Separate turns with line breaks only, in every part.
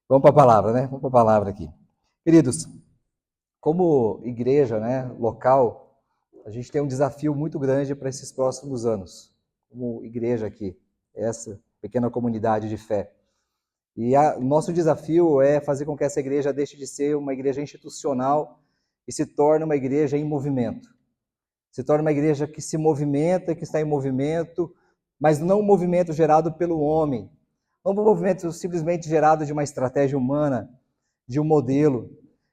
Vamos para a palavra, né? Vamos para a palavra aqui. Queridos, como igreja, né, local, a gente tem um desafio muito grande para esses próximos anos. Como igreja aqui, essa pequena comunidade de fé. E o nosso desafio é fazer com que essa igreja deixe de ser uma igreja institucional e se torne uma igreja em movimento. Se torne uma igreja que se movimenta, que está em movimento, mas não um movimento gerado pelo homem. Não um movimento simplesmente gerado de uma estratégia humana, de um modelo,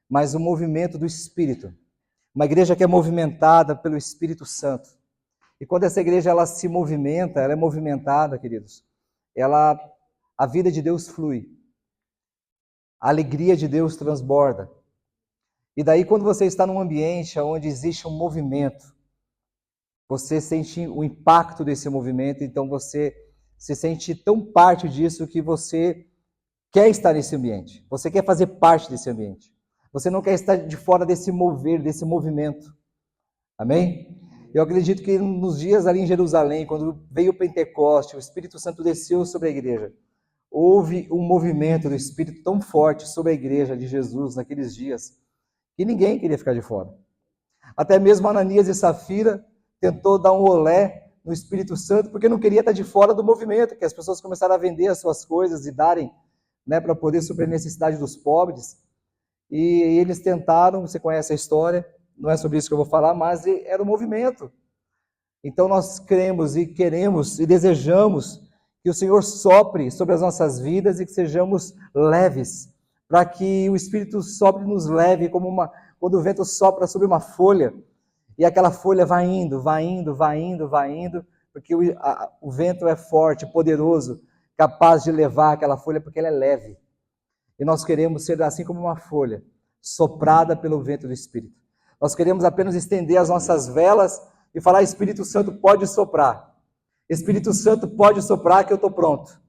mas um movimento do Espírito. Uma igreja que é movimentada pelo Espírito Santo. E quando essa igreja ela se movimenta, ela é movimentada, queridos, a vida de Deus flui. A alegria de Deus transborda. E daí, quando você está num ambiente onde existe um movimento, você sente o impacto desse movimento, então você se sente tão parte disso que você quer estar nesse ambiente. Você quer fazer parte desse ambiente. Você não quer estar de fora desse mover, desse movimento. Amém? Eu acredito que nos dias ali em Jerusalém, quando veio o Pentecoste, o Espírito Santo desceu sobre a igreja. Houve um movimento do Espírito tão forte sobre a igreja de Jesus naqueles dias, que ninguém queria ficar de fora. Até mesmo Ananias e Safira tentou dar um olé no Espírito Santo, porque não queria estar de fora do movimento, que as pessoas começaram a vender as suas coisas e darem, né, para poder suprir a necessidade dos pobres. E eles tentaram, você conhece a história, não é sobre isso que eu vou falar, mas era um movimento. Então nós cremos e queremos e desejamos que o Senhor sopre sobre as nossas vidas e que sejamos leves, para que o Espírito sopre nos leve, quando o vento sopra sobre uma folha, e aquela folha vai indo, porque o vento é forte, poderoso, capaz de levar aquela folha, porque ela é leve. E nós queremos ser assim como uma folha, soprada pelo vento do Espírito. Nós queremos apenas estender as nossas velas e falar: Espírito Santo, pode soprar. Espírito Santo, pode soprar que eu estou pronto.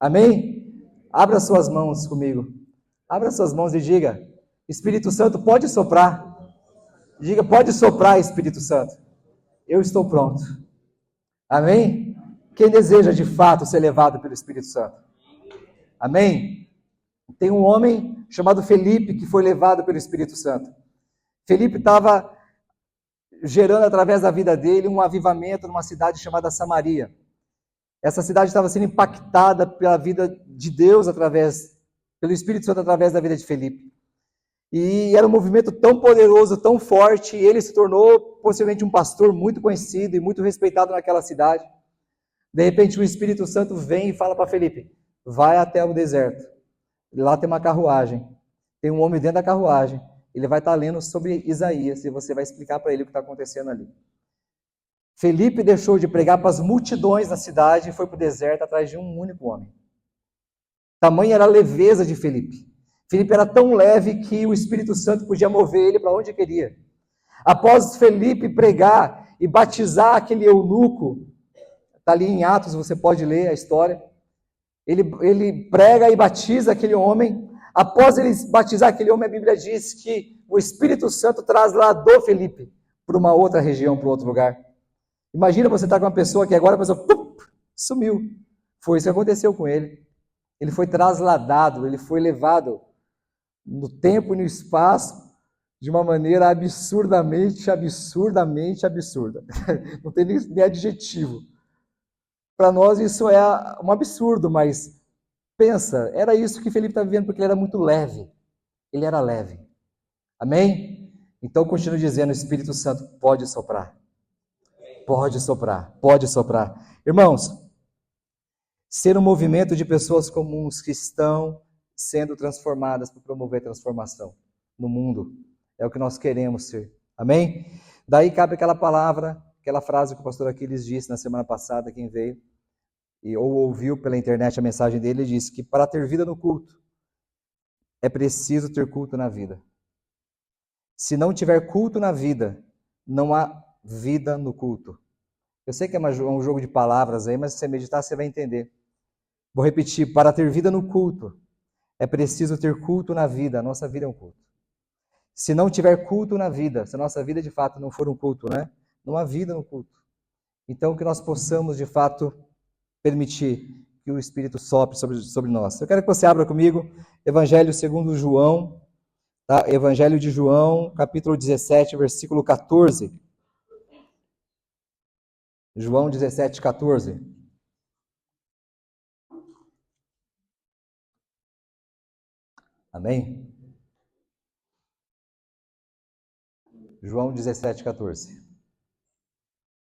Amém? Abra suas mãos comigo. Abra suas mãos e diga: Espírito Santo, pode soprar. Diga: pode soprar, Espírito Santo. Eu estou pronto. Amém? Quem deseja de fato ser levado pelo Espírito Santo? Amém? Tem um homem chamado Felipe que foi levado pelo Espírito Santo. Felipe estava gerando através da vida dele um avivamento numa cidade chamada Samaria. Essa cidade estava sendo impactada pela vida de Deus pelo Espírito Santo através da vida de Felipe. E era um movimento tão poderoso, tão forte, e ele se tornou possivelmente um pastor muito conhecido e muito respeitado naquela cidade. De repente o Espírito Santo vem e fala para Felipe: vai até o deserto. Lá tem uma carruagem. Tem um homem dentro da carruagem. Ele vai estar lendo sobre Isaías e você vai explicar para ele o que está acontecendo ali. Felipe deixou de pregar para as multidões na cidade e foi para o deserto atrás de um único homem. Tamanha era a leveza de Felipe. Felipe era tão leve que o Espírito Santo podia mover ele para onde queria. Após Felipe pregar e batizar aquele eunuco, está ali em Atos, você pode ler a história. Ele prega e batiza aquele homem. Após ele batizar aquele homem, a Bíblia diz que o Espírito Santo trasladou Felipe para uma outra região, para outro lugar. Imagina você estar com uma pessoa que agora a pessoa sumiu. Foi isso que aconteceu com ele. Ele foi trasladado, ele foi levado no tempo e no espaço de uma maneira absurdamente absurda. Não tem nem adjetivo. Para nós isso é um absurdo, mas pensa, era isso que Felipe está vivendo, porque ele era muito leve. Ele era leve. Amém? Então, continuo dizendo, o Espírito Santo pode soprar. Pode soprar, pode soprar. Irmãos, ser um movimento de pessoas comuns que estão sendo transformadas para promover transformação no mundo. É o que nós queremos ser. Amém? Daí cabe aquela palavra, aquela frase que o pastor Aquiles disse na semana passada, quem veio, ou ouviu pela internet a mensagem dele, ele disse que para ter vida no culto, é preciso ter culto na vida. Se não tiver culto na vida, não há vida no culto. Eu sei que é um jogo de palavras aí, mas se você meditar, você vai entender. Vou repetir: para ter vida no culto, é preciso ter culto na vida. A nossa vida é um culto. Se não tiver culto na vida, se a nossa vida de fato não for um culto, né? Não há vida no culto. Então que nós possamos de fato permitir que o Espírito sopre sobre nós. Eu quero que você abra comigo Evangelho segundo João, tá? Evangelho de João, capítulo 17, versículo 14. João 17, 14. Amém? João 17, 14.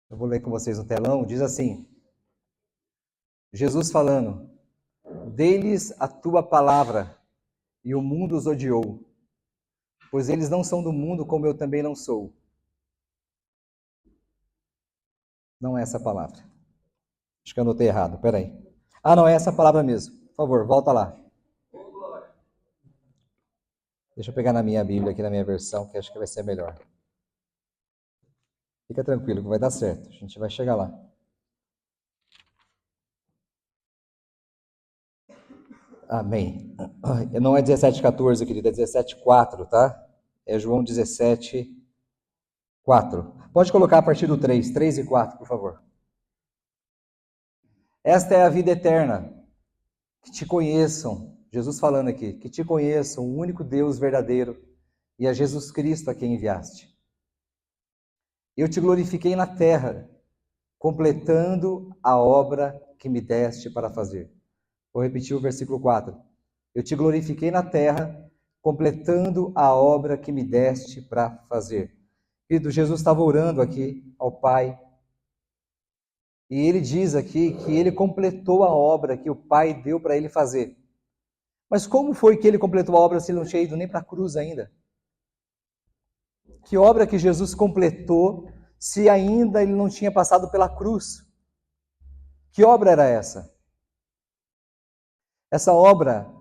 Eu vou ler com vocês no telão. Diz assim, Jesus falando, dê-lhes a tua palavra, e o mundo os odiou, pois eles não são do mundo, como eu também não sou. Não é essa palavra. Acho que eu anotei errado, peraí. Não é essa palavra mesmo. Por favor, volta lá. Deixa eu pegar na minha Bíblia, aqui na minha versão, que acho que vai ser melhor. Fica tranquilo, que vai dar certo. A gente vai chegar lá. Amém. Não é 17,14, querido, é 17,4, tá? É João 17,4. Pode colocar a partir do 3 e 4, por favor. Esta é a vida eterna, que te conheçam, Jesus falando aqui, que te conheçam, o único Deus verdadeiro, e a Jesus Cristo a quem enviaste. Eu te glorifiquei na terra, completando a obra que me deste para fazer. Vou repetir o versículo 4. Eu te glorifiquei na terra, completando a obra que me deste para fazer. Querido, Jesus estava orando aqui ao Pai, e ele diz aqui que ele completou a obra que o Pai deu para ele fazer. Mas como foi que ele completou a obra se ele não tinha ido nem para a cruz ainda? Que obra que Jesus completou se ainda ele não tinha passado pela cruz? Que obra era essa? Essa obra,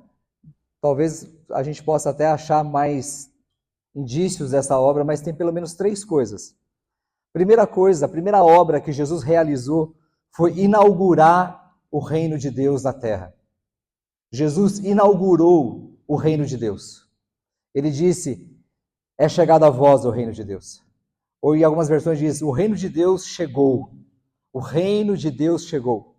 talvez a gente possa até achar mais indícios dessa obra, mas tem pelo menos 3 coisas. Primeira coisa, a primeira obra que Jesus realizou foi inaugurar o reino de Deus na terra. Jesus inaugurou o reino de Deus. Ele disse, é chegado a vós o reino de Deus. Ou em algumas versões diz, o reino de Deus chegou. O reino de Deus chegou.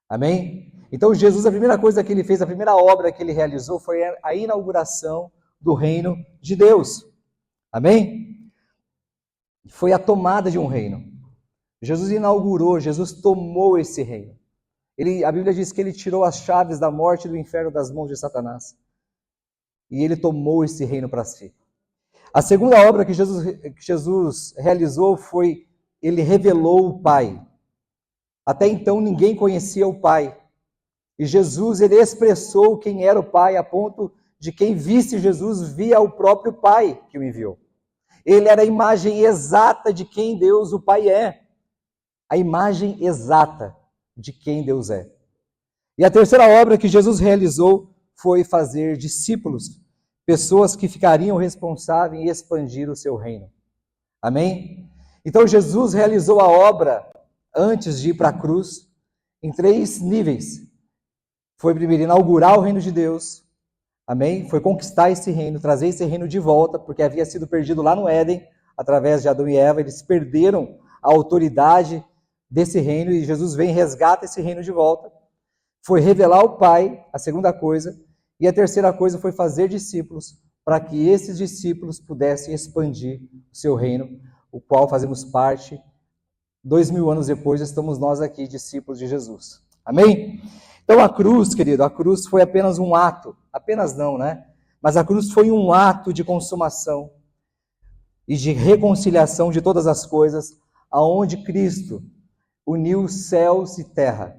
Amém? Então Jesus, a primeira coisa que ele fez, a primeira obra que ele realizou foi a inauguração do reino de Deus. Amém? Foi a tomada de um reino. Jesus inaugurou, Jesus tomou esse reino. A Bíblia diz que ele tirou as chaves da morte e do inferno das mãos de Satanás. E ele tomou esse reino para si. A segunda obra que Jesus realizou foi, ele revelou o Pai. Até então ninguém conhecia o Pai. E Jesus, ele expressou quem era o Pai, a ponto de quem visse Jesus via o próprio Pai que o enviou. Ele era a imagem exata de quem Deus, o Pai, é. A imagem exata de quem Deus é. E a terceira obra que Jesus realizou foi fazer discípulos, pessoas que ficariam responsáveis em expandir o seu reino. Amém? Então Jesus realizou a obra, antes de ir para a cruz, em 3 níveis. Foi primeiro inaugurar o reino de Deus, amém? Foi conquistar esse reino, trazer esse reino de volta, porque havia sido perdido lá no Éden, através de Adão e Eva, eles perderam a autoridade desse reino, e Jesus vem e resgata esse reino de volta. Foi revelar o Pai, a segunda coisa, e a terceira coisa foi fazer discípulos, para que esses discípulos pudessem expandir o seu reino, o qual fazemos parte. 2000 anos depois, estamos nós aqui, discípulos de Jesus. Amém? Então a cruz, querido, a cruz foi apenas um ato, apenas não, né? Mas a cruz foi um ato de consumação e de reconciliação de todas as coisas, aonde Cristo uniu céus e terra.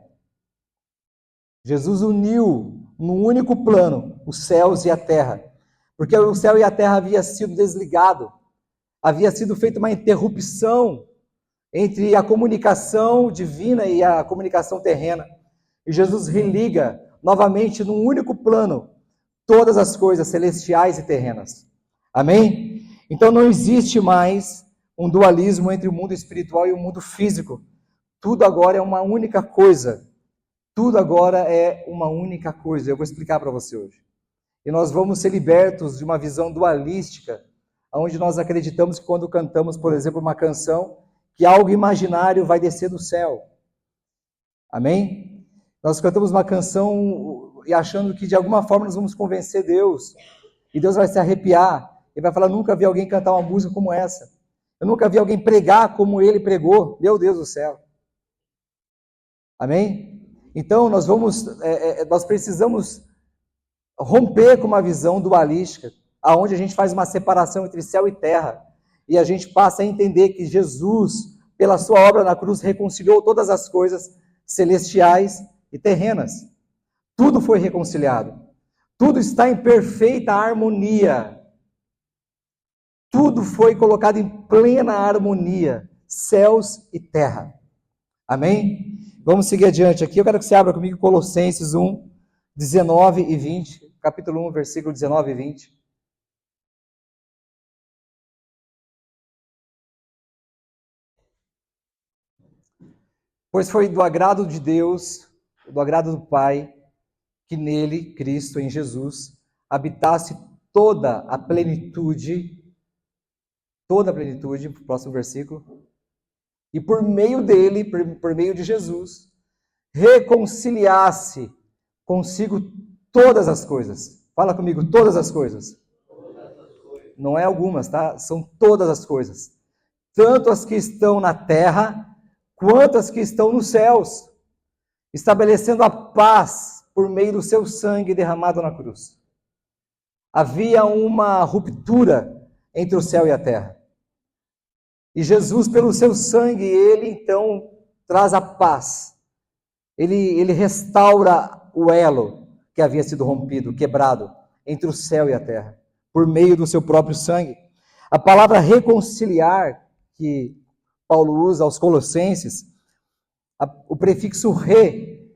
Jesus uniu num único plano os céus e a terra, porque o céu e a terra havia sido desligado, havia sido feita uma interrupção entre a comunicação divina e a comunicação terrena. E Jesus religa novamente num único plano todas as coisas celestiais e terrenas. Amém? Então não existe mais um dualismo entre o mundo espiritual e o mundo físico. Tudo agora é uma única coisa. Tudo agora é uma única coisa. Eu vou explicar para você hoje. E nós vamos ser libertos de uma visão dualística, onde nós acreditamos que quando cantamos, por exemplo, uma canção, que algo imaginário vai descer do céu. Amém? Nós cantamos uma canção e achando que de alguma forma nós vamos convencer Deus. E Deus vai se arrepiar e vai falar: nunca vi alguém cantar uma música como essa. Eu nunca vi alguém pregar como ele pregou. Meu Deus do céu. Amém? Então nós precisamos romper com uma visão dualística, aonde a gente faz uma separação entre céu e terra. E a gente passa a entender que Jesus, pela sua obra na cruz, reconciliou todas as coisas celestiais e terrenas. Tudo foi reconciliado. Tudo está em perfeita harmonia. Tudo foi colocado em plena harmonia. Céus e terra. Amém? Vamos seguir adiante aqui. Eu quero que você abra comigo Colossenses 1, 19 e 20. Capítulo 1, versículo 19 e 20. Pois foi do agrado de Deus, do agrado do Pai, que nele, Cristo, em Jesus, habitasse toda a plenitude, próximo versículo, e por meio dele, por meio de Jesus, reconciliasse consigo todas as coisas. Fala comigo, todas as coisas. Não é algumas, tá? São todas as coisas. Tanto as que estão na terra, quanto as que estão nos céus, estabelecendo a paz por meio do seu sangue derramado na cruz. Havia uma ruptura entre o céu e a terra. E Jesus, pelo seu sangue, ele então traz a paz. Ele restaura o elo que havia sido rompido, quebrado, entre o céu e a terra, por meio do seu próprio sangue. A palavra reconciliar, que Paulo usa aos Colossenses, o prefixo re,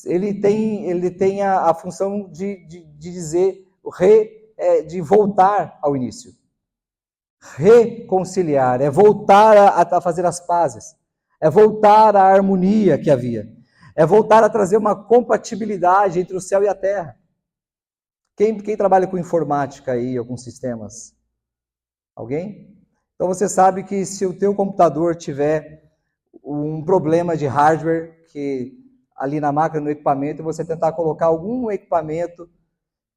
ele tem a função de dizer, o re é de voltar ao início. Reconciliar é voltar a fazer as pazes, é voltar à harmonia que havia, é voltar a trazer uma compatibilidade entre o céu e a terra. Quem trabalha com informática aí, ou com sistemas? Alguém? Então você sabe que se o teu computador tiver um problema de hardware, que ali na máquina, no equipamento, você tentar colocar algum equipamento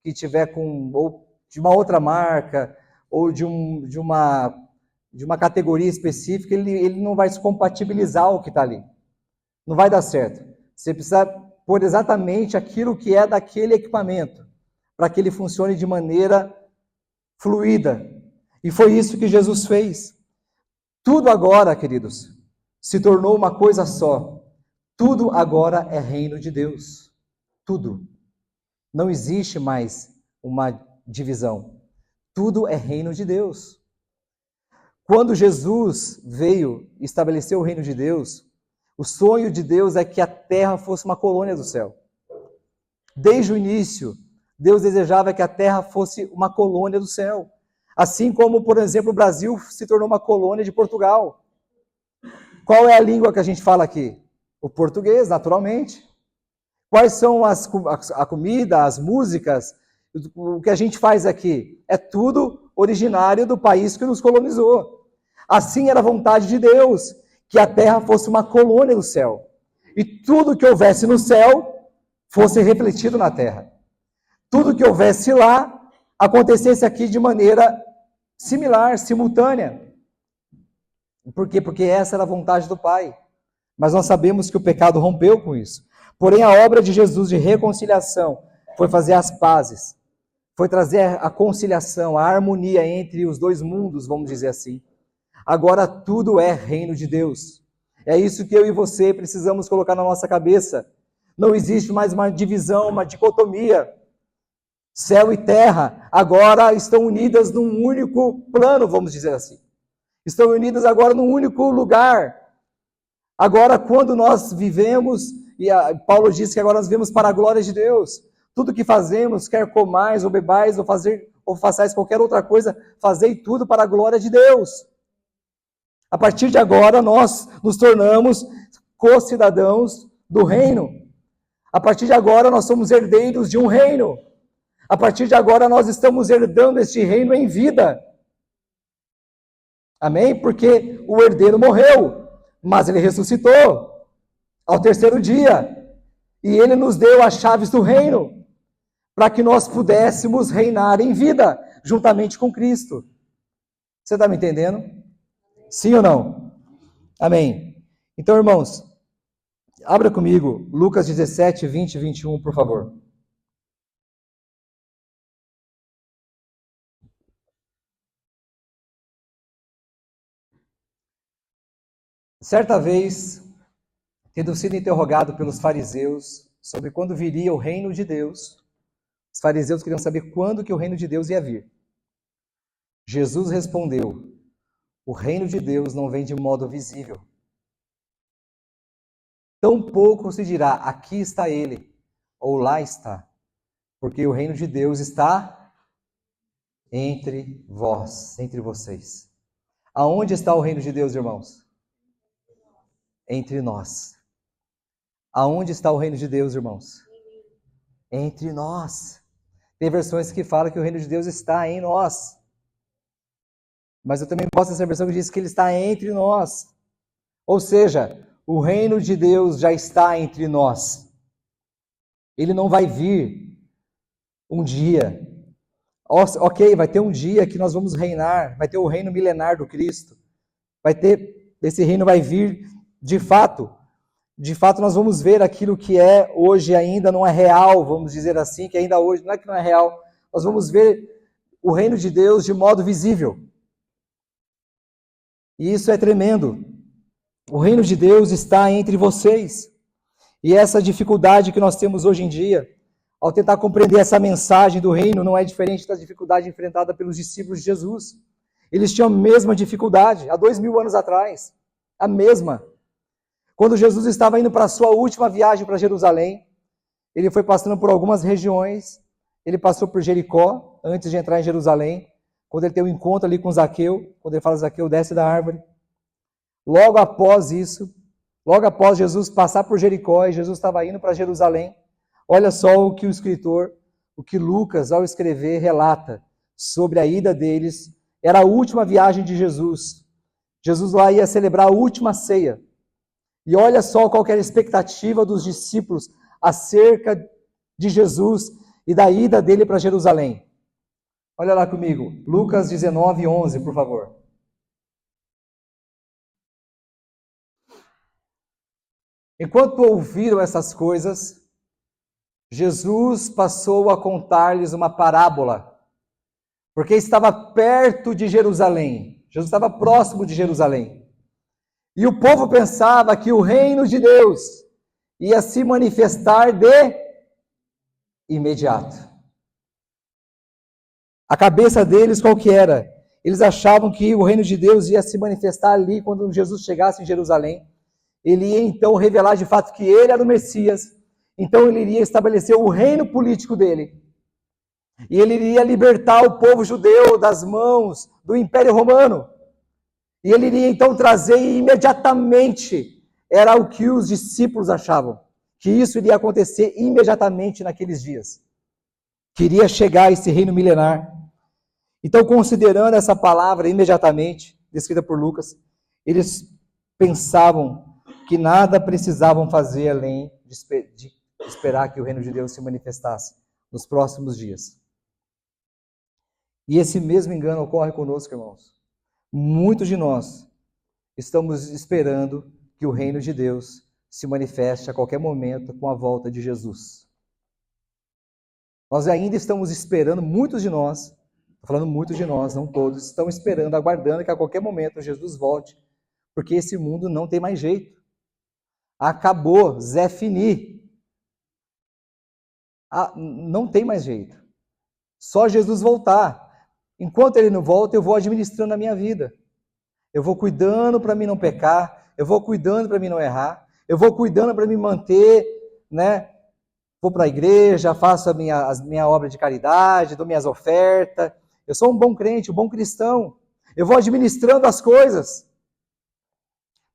que tiver ou de uma outra marca, ou de uma categoria específica, ele não vai se compatibilizar o que está ali. Não vai dar certo. Você precisa pôr exatamente aquilo que é daquele equipamento, para que ele funcione de maneira fluida. E foi isso que Jesus fez. Tudo agora, queridos, se tornou uma coisa só. Tudo agora é reino de Deus. Tudo. Não existe mais uma divisão. Tudo é reino de Deus. Quando Jesus veio estabelecer o reino de Deus, o sonho de Deus é que a terra fosse uma colônia do céu. Desde o início, Deus desejava que a terra fosse uma colônia do céu. Assim como, por exemplo, o Brasil se tornou uma colônia de Portugal. Qual é a língua que a gente fala aqui? O português, naturalmente. Quais são a comida, as músicas, o que a gente faz aqui? É tudo originário do país que nos colonizou. Assim era a vontade de Deus, que a terra fosse uma colônia do céu. E tudo que houvesse no céu fosse refletido na terra. Tudo que houvesse lá acontecesse aqui de maneira similar, simultânea. Por quê? Porque essa era a vontade do Pai. Mas nós sabemos que o pecado rompeu com isso. Porém, a obra de Jesus de reconciliação foi fazer as pazes, foi trazer a conciliação, a harmonia entre os dois mundos, vamos dizer assim. Agora tudo é reino de Deus. É isso que eu e você precisamos colocar na nossa cabeça. Não existe mais uma divisão, uma dicotomia. Céu e terra agora estão unidas num único plano, vamos dizer assim. Estão unidas agora num único lugar. Agora, quando nós vivemos, e Paulo diz que agora nós vivemos para a glória de Deus. Tudo que fazemos, quer comais ou bebais, ou façais qualquer outra coisa, fazei tudo para a glória de Deus. A partir de agora, nós nos tornamos co-cidadãos do reino. A partir de agora, nós somos herdeiros de um reino. A partir de agora, nós estamos herdando este reino em vida. Amém? Porque o herdeiro morreu, mas ele ressuscitou ao terceiro dia. E Ele nos deu as chaves do reino, para que nós pudéssemos reinar em vida, juntamente com Cristo. Você está me entendendo? Sim ou não? Amém. Então, irmãos, abra comigo Lucas 17, 20 e 21, por favor. Certa vez, tendo sido interrogado pelos fariseus sobre quando viria o reino de Deus, os fariseus queriam saber quando que o reino de Deus ia vir. Jesus respondeu: o reino de Deus não vem de modo visível. Tampouco se dirá, aqui está ele, ou lá está, porque o reino de Deus está entre vós, entre vocês. Aonde está o reino de Deus, irmãos? Entre nós. Aonde está o reino de Deus, irmãos? Entre nós. Tem versões que falam que o reino de Deus está em nós. Mas eu também gosto dessa versão que diz que ele está entre nós. Ou seja, o reino de Deus já está entre nós. Ele não vai vir um dia. Ok, vai ter um dia que nós vamos reinar, vai ter o reino milenar do Cristo. Esse reino vai vir de fato. De fato, nós vamos ver aquilo que é hoje ainda não é real, vamos dizer assim, que ainda hoje não é que não é real. Nós vamos ver o reino de Deus de modo visível. E isso é tremendo. O reino de Deus está entre vocês. E essa dificuldade que nós temos hoje em dia, ao tentar compreender essa mensagem do reino, não é diferente da dificuldade enfrentada pelos discípulos de Jesus. Eles tinham a mesma dificuldade, há 2000 anos atrás. A mesma. Quando Jesus estava indo para a sua última viagem para Jerusalém, ele foi passando por algumas regiões, ele passou por Jericó, antes de entrar em Jerusalém, quando ele tem um encontro ali com Zaqueu, quando ele fala, Zaqueu, desce da árvore. Logo após isso, logo após Jesus passar por Jericó, e Jesus estava indo para Jerusalém, olha só o que o escritor, o que Lucas, ao escrever, relata sobre a ida deles. Era a última viagem de Jesus. Jesus lá ia celebrar a última ceia. E olha só qual que era a expectativa dos discípulos acerca de Jesus e da ida dele para Jerusalém. Olha lá comigo, Lucas 19, 11, por favor. Enquanto ouviram essas coisas, Jesus passou a contar-lhes uma parábola, porque estava perto de Jerusalém. Jesus estava próximo de Jerusalém. E o povo pensava que o reino de Deus ia se manifestar de imediato. A cabeça deles qual que era? Eles achavam que o reino de Deus ia se manifestar ali quando Jesus chegasse em Jerusalém. Ele ia então revelar de fato que ele era o Messias. Então ele iria estabelecer o reino político dele. E ele iria libertar o povo judeu das mãos do Império Romano. E ele iria então trazer imediatamente, era o que os discípulos achavam, que isso iria acontecer imediatamente naqueles dias. Queria chegar esse reino milenar. Então, considerando essa palavra imediatamente, descrita por Lucas, eles pensavam que nada precisavam fazer além de esperar que o reino de Deus se manifestasse nos próximos dias. E esse mesmo engano ocorre conosco, irmãos. Muitos de nós estamos esperando que o reino de Deus se manifeste a qualquer momento com a volta de Jesus. Nós ainda estamos esperando, muitos de nós, estou falando muitos de nós, não todos, estão esperando, aguardando que a qualquer momento Jesus volte, porque esse mundo não tem mais jeito. Acabou, Zé Fini. Não tem mais jeito. Só Jesus voltar. Enquanto ele não volta, eu vou administrando a minha vida. Eu vou cuidando para mim não pecar, eu vou cuidando para mim não errar, eu vou cuidando para me manter, né? Vou para a igreja, faço a minha obra de caridade, dou minhas ofertas. Eu sou um bom crente, um bom cristão. Eu vou administrando as coisas.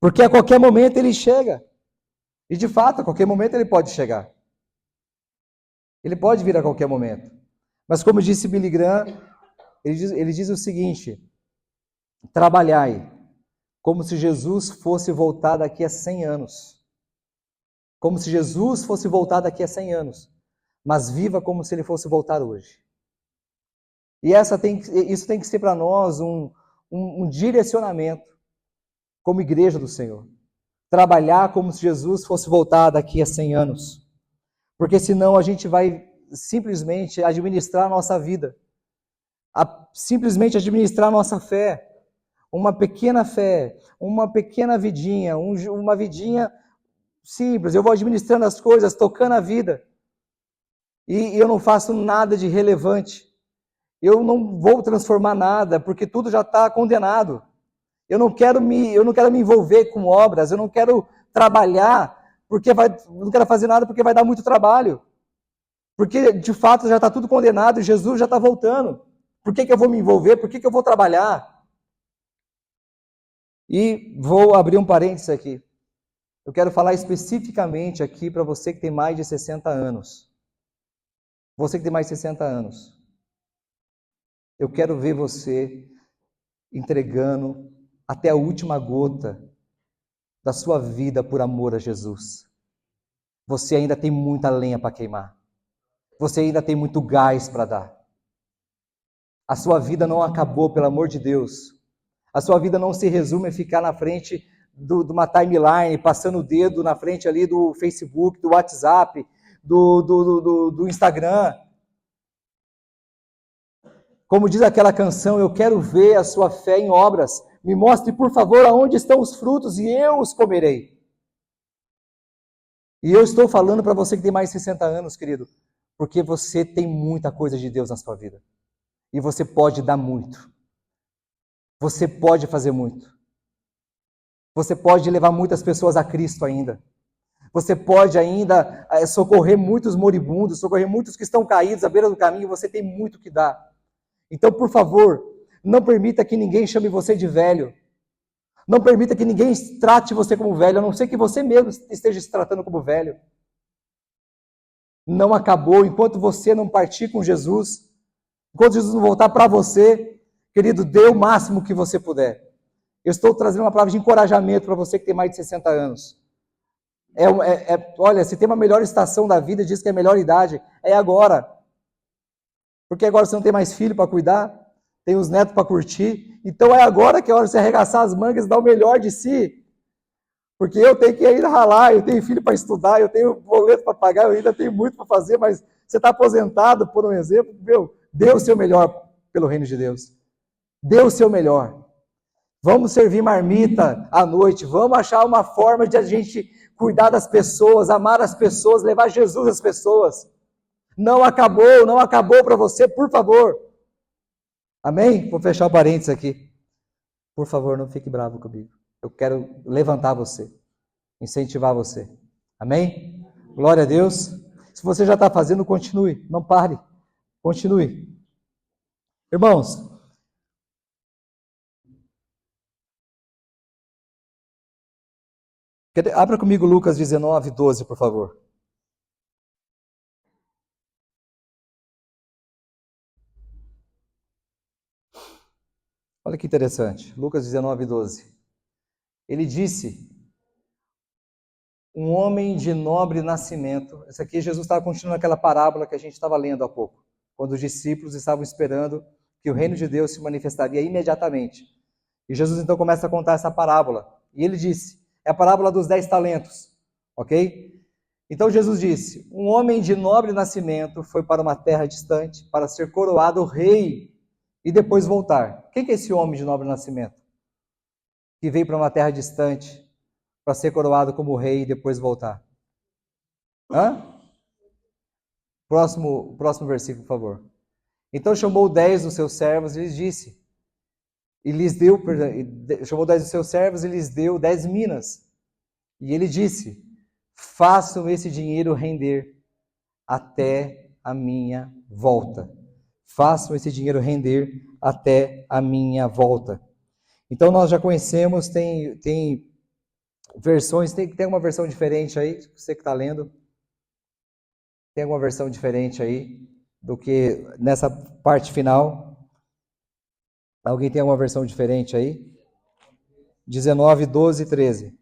Porque a qualquer momento ele chega. E de fato, a qualquer momento ele pode chegar. Ele pode vir a qualquer momento. Mas como disse Billy Graham, ele diz o seguinte: trabalhai como se Jesus fosse voltar daqui a 100 anos. como se Jesus fosse voltar daqui a 100 anos, mas viva como se ele fosse voltar hoje. E isso tem que ser para nós um direcionamento, como igreja do Senhor. Trabalhar como se Jesus fosse voltar daqui a 100 anos. Porque senão a gente vai simplesmente administrar a nossa vida, simplesmente administrar a nossa fé. Uma pequena fé, uma pequena vidinha, uma vidinha simples. Eu vou administrando as coisas, tocando a vida. E eu não faço nada de relevante. Eu não vou transformar nada, porque tudo já está condenado. Eu não quero me envolver com obras, eu não quero trabalhar, não quero fazer nada porque vai dar muito trabalho. Porque, de fato, já está tudo condenado e Jesus já está voltando. Por que eu vou me envolver? Por que eu vou trabalhar? E vou abrir um parênteses aqui. Eu quero falar especificamente aqui para você que tem mais de 60 anos. Você que tem mais de 60 anos. Eu quero ver você entregando até a última gota da sua vida por amor a Jesus. Você ainda tem muita lenha para queimar. Você ainda tem muito gás para dar. A sua vida não acabou, pelo amor de Deus. A sua vida não se resume a ficar na frente de uma timeline, passando o dedo na frente ali do Facebook, do WhatsApp, do Instagram. Como diz aquela canção, eu quero ver a sua fé em obras. Me mostre, por favor, aonde estão os frutos e eu os comerei. E eu estou falando para você que tem mais de 60 anos, querido, porque você tem muita coisa de Deus na sua vida. E você pode dar muito. Você pode fazer muito. Você pode levar muitas pessoas a Cristo ainda. Você pode ainda socorrer muitos moribundos, socorrer muitos que estão caídos à beira do caminho. Você tem muito que dar. Então, por favor, não permita que ninguém chame você de velho. Não permita que ninguém trate você como velho, a não ser que você mesmo esteja se tratando como velho. Não acabou. Enquanto você não partir com Jesus, enquanto Jesus não voltar para você, querido, dê o máximo que você puder. Eu estou trazendo uma palavra de encorajamento para você que tem mais de 60 anos. Olha, se tem uma melhor estação da vida, diz que é a melhor idade, é agora. Porque agora você não tem mais filho para cuidar, tem os netos para curtir, então é agora que é hora de você arregaçar as mangas e dar o melhor de si. Porque eu tenho que ir ralar, eu tenho filho para estudar, eu tenho boleto para pagar, eu ainda tenho muito para fazer, mas você está aposentado, por um exemplo, dê o seu melhor pelo reino de Deus. Dê o seu melhor. Vamos servir marmita à noite, vamos achar uma forma de a gente cuidar das pessoas, amar as pessoas, levar Jesus às pessoas. Não acabou para você, por favor. Amém? Vou fechar o parênteses aqui. Por favor, não fique bravo comigo. Eu quero levantar você, incentivar você. Amém? Glória a Deus. Se você já está fazendo, continue, não pare. Continue. Irmãos, abra comigo Lucas 19, 12, por favor. Olha que interessante. Lucas 19, 12. Ele disse, um homem de nobre nascimento. Essa aqui Jesus estava continuando aquela parábola que a gente estava lendo há pouco, quando os discípulos estavam esperando que o reino de Deus se manifestaria imediatamente. E Jesus então começa a contar essa parábola. E ele disse, é a parábola dos 10 talentos, ok? Então Jesus disse, um homem de nobre nascimento foi para uma terra distante para ser coroado rei e depois voltar. Quem que é esse homem de nobre nascimento? Que veio para uma terra distante para ser coroado como rei e depois voltar. Hã? Próximo versículo, por favor. Então chamou 10 dos seus servos e lhes disse, chamou 10 dos seus servos e lhes deu 10 minas. E ele disse, façam esse dinheiro render até a minha volta. Façam esse dinheiro render até a minha volta. Então nós já conhecemos, tem versões, tem uma versão diferente aí, você que está lendo, tem alguma versão diferente aí do que nessa parte final? Alguém tem alguma versão diferente aí? 19, 12 e 13.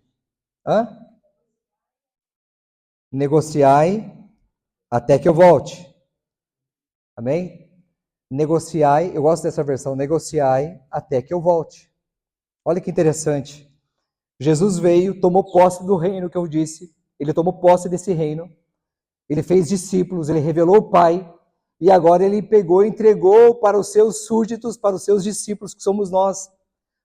Hã? Negociai até que eu volte. Amém? Negociai, eu gosto dessa versão, negociai até que eu volte. Olha que interessante. Jesus veio, tomou posse do reino que eu disse, ele tomou posse desse reino, ele fez discípulos, ele revelou o Pai, e agora ele pegou e entregou para os seus súditos, para os seus discípulos, que somos nós,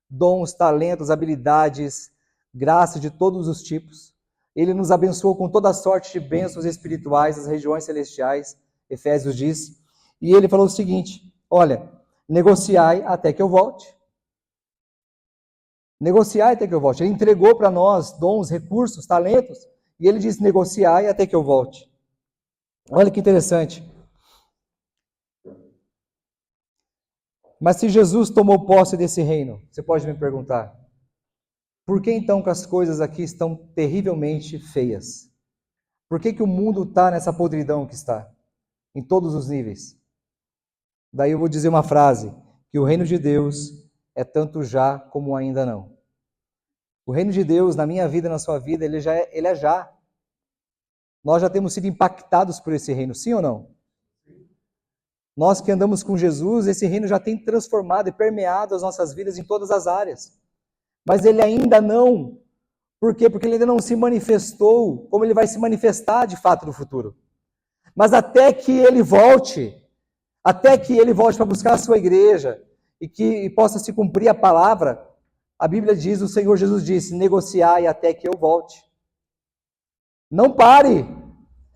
dons, talentos, habilidades, graça de todos os tipos. Ele nos abençoou com toda sorte de bênçãos espirituais nas regiões celestiais, Efésios diz, e ele falou o seguinte, olha, negociai até que eu volte. Negociai até que eu volte. Ele entregou para nós dons, recursos, talentos, e ele disse, negociai até que eu volte. Olha que interessante. Mas se Jesus tomou posse desse reino, você pode me perguntar, por que então que as coisas aqui estão terrivelmente feias? Por que o mundo está nessa podridão que está? Em todos os níveis. Daí eu vou dizer uma frase, que o reino de Deus é tanto já como ainda não. O reino de Deus, na minha vida, na sua vida, ele é já. Nós já temos sido impactados por esse reino, sim ou não? Nós que andamos com Jesus, esse reino já tem transformado e permeado as nossas vidas em todas as áreas. Mas ele ainda não. Por quê? Porque ele ainda não se manifestou como ele vai se manifestar de fato no futuro. Mas até que ele volte para buscar a sua igreja e que possa se cumprir a palavra, a Bíblia diz, o Senhor Jesus disse, negociai até que eu volte. Não pare.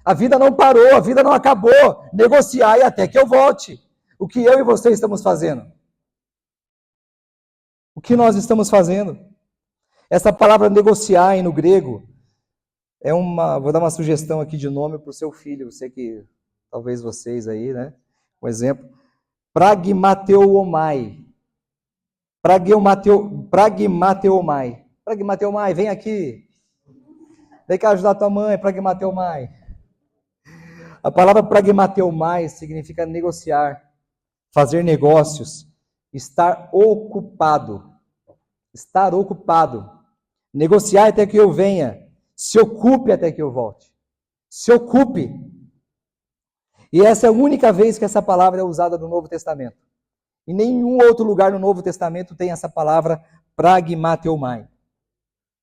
A vida não parou, a vida não acabou. Negociai até que eu volte. O que eu e você estamos fazendo? O que nós estamos fazendo? Essa palavra negociar no grego é vou dar uma sugestão aqui de nome para o seu filho, eu sei que talvez vocês aí, né? Um exemplo. Pragmateomai. Pragmateomai. Pragmateomai, vem aqui. Vem cá ajudar tua mãe, pragmateomai. A palavra pragmateomai significa negociar, fazer negócios, estar ocupado. Estar ocupado. Negociar até que eu venha. Se ocupe até que eu volte. Se ocupe. E essa é a única vez que essa palavra é usada no Novo Testamento. Em nenhum outro lugar no Novo Testamento tem essa palavra pragmateomai.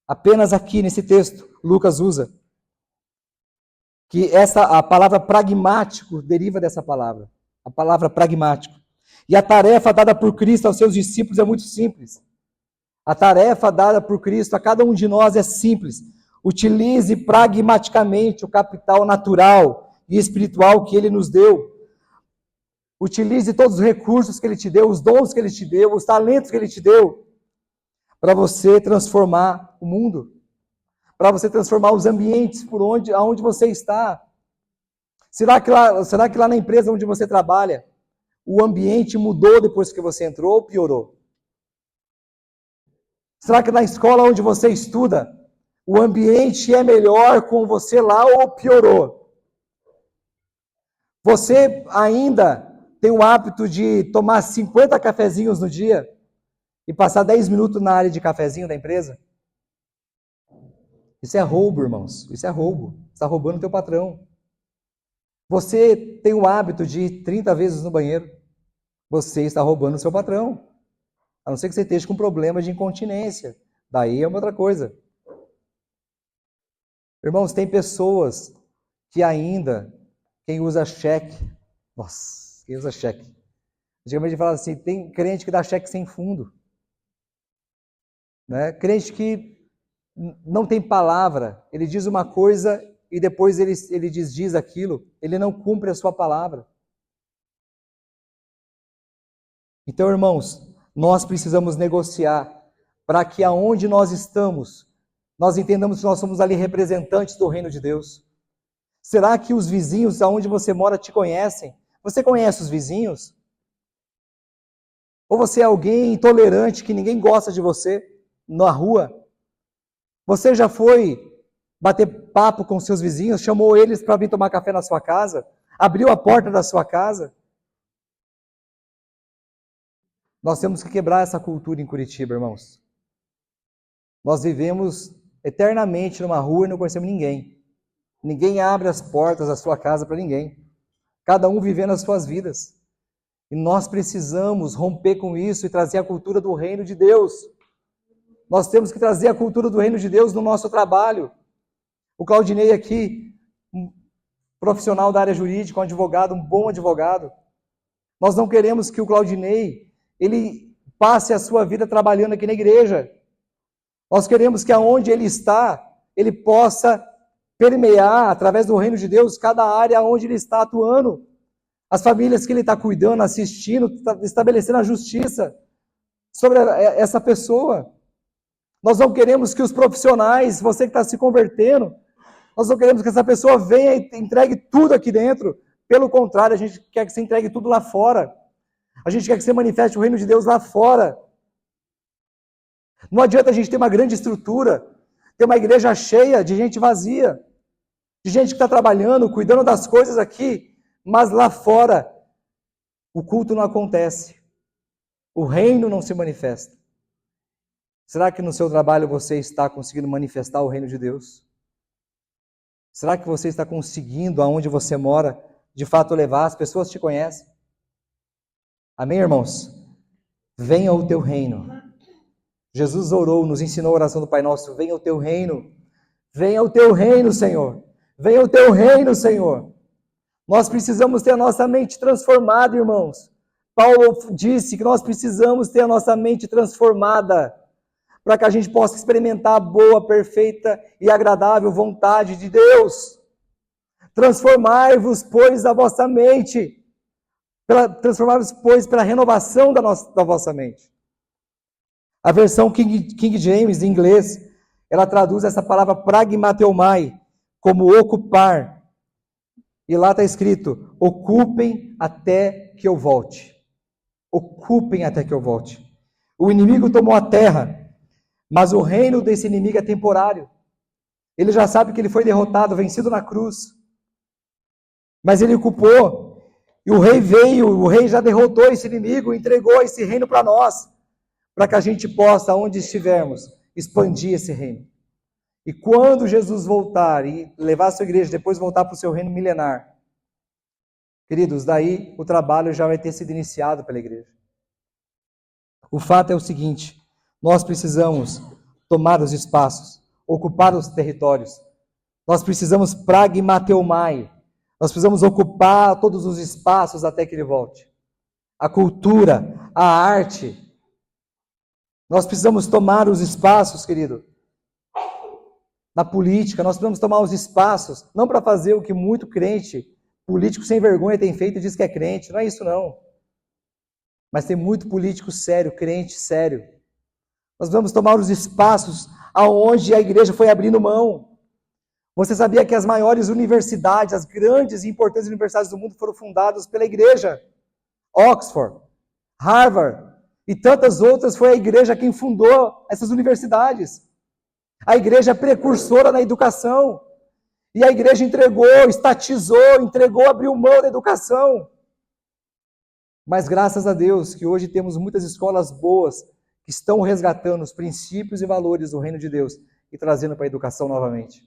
Apenas aqui nesse texto, Lucas usa. Que a palavra pragmático deriva dessa palavra. A palavra pragmático. E a tarefa dada por Cristo aos seus discípulos é muito simples. A tarefa dada por Cristo a cada um de nós é simples. Utilize pragmaticamente o capital natural e espiritual que Ele nos deu. Utilize todos os recursos que Ele te deu, os dons que Ele te deu, os talentos que Ele te deu, para você transformar o mundo, para você transformar os ambientes aonde você está. Será que lá na empresa onde você trabalha, o ambiente mudou depois que você entrou ou piorou? Será que na escola onde você estuda, o ambiente é melhor com você lá ou piorou? Você ainda tem o hábito de tomar 50 cafezinhos no dia e passar 10 minutos na área de cafezinho da empresa? Isso é roubo, irmãos. Isso é roubo. Você está roubando o teu patrão. Você tem o hábito de ir 30 vezes no banheiro. Você está roubando o seu patrão. A não ser que você esteja com problemas de incontinência. Daí é uma outra coisa. Irmãos, tem pessoas que ainda, quem usa cheque, nossa, quem usa cheque. Antigamente fala assim, tem crente que dá cheque sem fundo. Né? Crente que não tem palavra, ele diz uma coisa e depois ele desdiz aquilo, ele não cumpre a sua palavra. Então, irmãos, nós precisamos negociar para que aonde nós estamos, nós entendamos que nós somos ali representantes do reino de Deus. Será que os vizinhos aonde você mora te conhecem? Você conhece os vizinhos? Ou você é alguém intolerante que ninguém gosta de você na rua? Você já foi bater papo com seus vizinhos, chamou eles para vir tomar café na sua casa? Abriu a porta da sua casa? Nós temos que quebrar essa cultura em Curitiba, irmãos. Nós vivemos eternamente numa rua e não conhecemos ninguém. Ninguém abre as portas da sua casa para ninguém. Cada um vivendo as suas vidas. E nós precisamos romper com isso e trazer a cultura do reino de Deus. Nós temos que trazer a cultura do reino de Deus no nosso trabalho. O Claudinei aqui, um profissional da área jurídica, um advogado, um bom advogado. Nós não queremos que o Claudinei, ele passe a sua vida trabalhando aqui na igreja. Nós queremos que aonde ele está, ele possa permear, através do reino de Deus, cada área onde ele está atuando. As famílias que ele está cuidando, assistindo, estabelecendo a justiça sobre essa pessoa. Nós não queremos que os profissionais, você que está se convertendo, nós não queremos que essa pessoa venha e entregue tudo aqui dentro. Pelo contrário, a gente quer que você entregue tudo lá fora. A gente quer que você manifeste o reino de Deus lá fora. Não adianta a gente ter uma grande estrutura, ter uma igreja cheia de gente vazia, de gente que está trabalhando, cuidando das coisas aqui, mas lá fora o culto não acontece. O reino não se manifesta. Será que no seu trabalho você está conseguindo manifestar o reino de Deus? Será que você está conseguindo, aonde você mora, de fato levar? As pessoas te conhecem? Amém, irmãos? Venha o teu reino. Jesus orou, nos ensinou a oração do Pai Nosso. Venha o teu reino. Venha o teu reino, Senhor. Venha o teu reino, Senhor. Nós precisamos ter a nossa mente transformada, irmãos. Paulo disse que nós precisamos ter a nossa mente transformada para que a gente possa experimentar a boa, perfeita e agradável vontade de Deus. Transformai-vos, pois, a vossa mente. Transformai-vos, pois, pela renovação da vossa mente. A versão King James, em inglês, ela traduz essa palavra pragmateomai como ocupar. E lá está escrito, ocupem até que eu volte. Ocupem até que eu volte. O inimigo tomou a terra, mas o reino desse inimigo é temporário. Ele já sabe que ele foi derrotado, vencido na cruz. Mas ele ocupou. E o rei veio, o rei já derrotou esse inimigo, entregou esse reino para nós, para que a gente possa, onde estivermos, expandir esse reino. E quando Jesus voltar e levar a sua igreja, depois voltar para o seu reino milenar, queridos, daí o trabalho já vai ter sido iniciado pela igreja. O fato é o seguinte, nós precisamos tomar os espaços, ocupar os territórios. Nós precisamos pragmateomai. Nós precisamos ocupar todos os espaços até que ele volte. A cultura, a arte. Nós precisamos tomar os espaços, querido. Na política, nós precisamos tomar os espaços, não para fazer o que muito crente, político sem vergonha tem feito e diz que é crente. Não é isso, não. Mas tem muito político sério, crente sério. Nós vamos tomar os espaços aonde a igreja foi abrindo mão. Você sabia que as maiores universidades, as grandes e importantes universidades do mundo foram fundadas pela igreja? Oxford, Harvard e tantas outras, foi a igreja quem fundou essas universidades. A igreja é precursora na educação. E a igreja entregou, estatizou, entregou, abriu mão da educação. Mas graças a Deus que hoje temos muitas escolas boas que estão resgatando os princípios e valores do reino de Deus e trazendo para a educação novamente.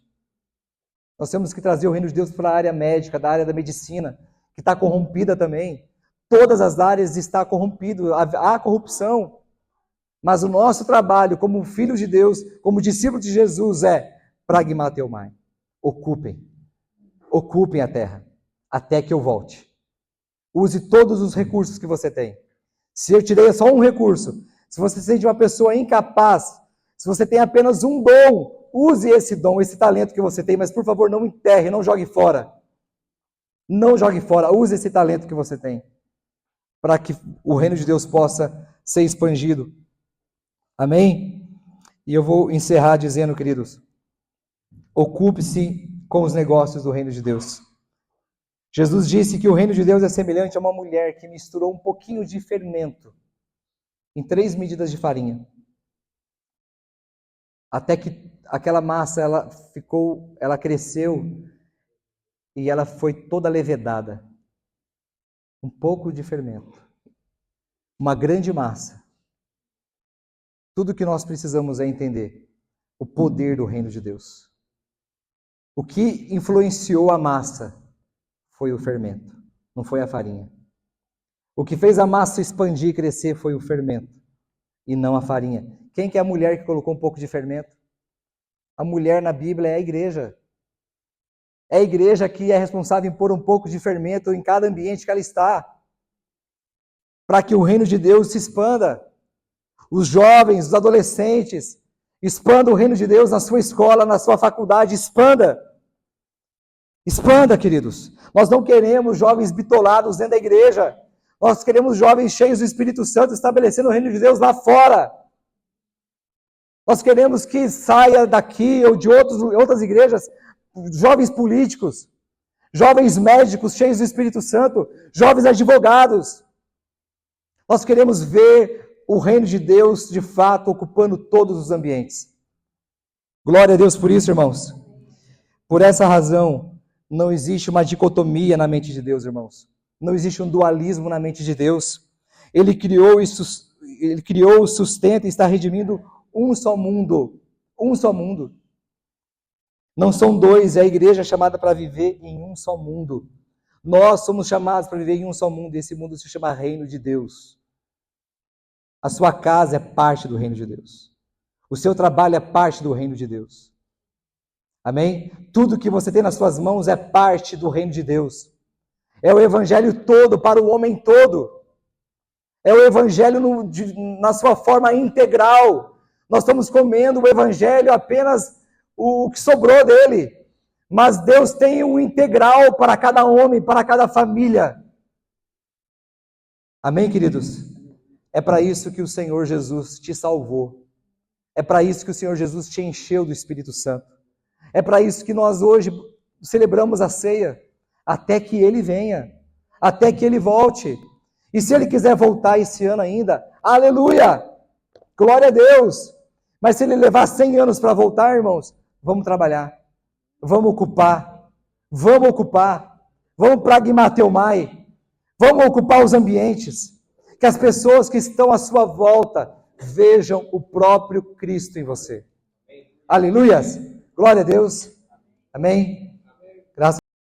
Nós temos que trazer o reino de Deus para a área médica, da área da medicina, que está corrompida também. Todas as áreas estão corrompidas, há corrupção. Mas o nosso trabalho como filhos de Deus, como discípulos de Jesus é pragmateomai. Ocupem. Ocupem a terra, até que eu volte. Use todos os recursos que você tem. Se eu te dei só um recurso, se você se sente uma pessoa incapaz, se você tem apenas um dom, use esse dom, esse talento que você tem, mas por favor não enterre, não jogue fora. Não jogue fora, use esse talento que você tem, para que o reino de Deus possa ser expandido. Amém? E eu vou encerrar dizendo, queridos, ocupe-se com os negócios do reino de Deus. Jesus disse que o reino de Deus é semelhante a uma mulher que misturou um pouquinho de fermento em 3 medidas de farinha, até que aquela massa ela cresceu e ela foi toda levedada. Um pouco de fermento, uma grande massa. Tudo que nós precisamos é entender o poder do reino de Deus. O que influenciou a massa foi o fermento, não foi a farinha. O que fez a massa expandir e crescer foi o fermento, e não a farinha. Quem que é a mulher que colocou um pouco de fermento? A mulher na Bíblia é a igreja. É a igreja que é responsável em pôr um pouco de fermento em cada ambiente que ela está, para que o reino de Deus se expanda. Os jovens, os adolescentes, expanda o reino de Deus na sua escola, na sua faculdade, expanda. Expanda, queridos. Nós não queremos jovens bitolados dentro da igreja. Nós queremos jovens cheios do Espírito Santo, estabelecendo o reino de Deus lá fora. Nós queremos que saia daqui ou de outras igrejas, jovens políticos, jovens médicos cheios do Espírito Santo, jovens advogados. Nós queremos ver o reino de Deus, de fato, ocupando todos os ambientes. Glória a Deus por isso, irmãos. Por essa razão, não existe uma dicotomia na mente de Deus, irmãos. Não existe um dualismo na mente de Deus. Ele criou, sustenta e está redimindo um só mundo. Um só mundo. Não são dois, é a igreja chamada para viver em um só mundo. Nós somos chamados para viver em um só mundo, e esse mundo se chama Reino de Deus. A sua casa é parte do Reino de Deus. O seu trabalho é parte do Reino de Deus. Amém? Tudo que você tem nas suas mãos é parte do Reino de Deus. É o Evangelho todo, para o homem todo. É o Evangelho na sua forma integral. Nós estamos comendo o Evangelho apenas o que sobrou dele. Mas Deus tem um integral para cada homem, para cada família. Amém, queridos? É para isso que o Senhor Jesus te salvou. É para isso que o Senhor Jesus te encheu do Espírito Santo. É para isso que nós hoje celebramos a ceia, até que Ele venha, até que Ele volte. E se Ele quiser voltar esse ano ainda, aleluia! Glória a Deus! Mas se Ele levar 100 anos para voltar, irmãos, vamos trabalhar, vamos ocupar, vamos pragmateumai, vamos ocupar os ambientes, que as pessoas que estão à sua volta vejam o próprio Cristo em você. Aleluias! Glória a Deus! Amém?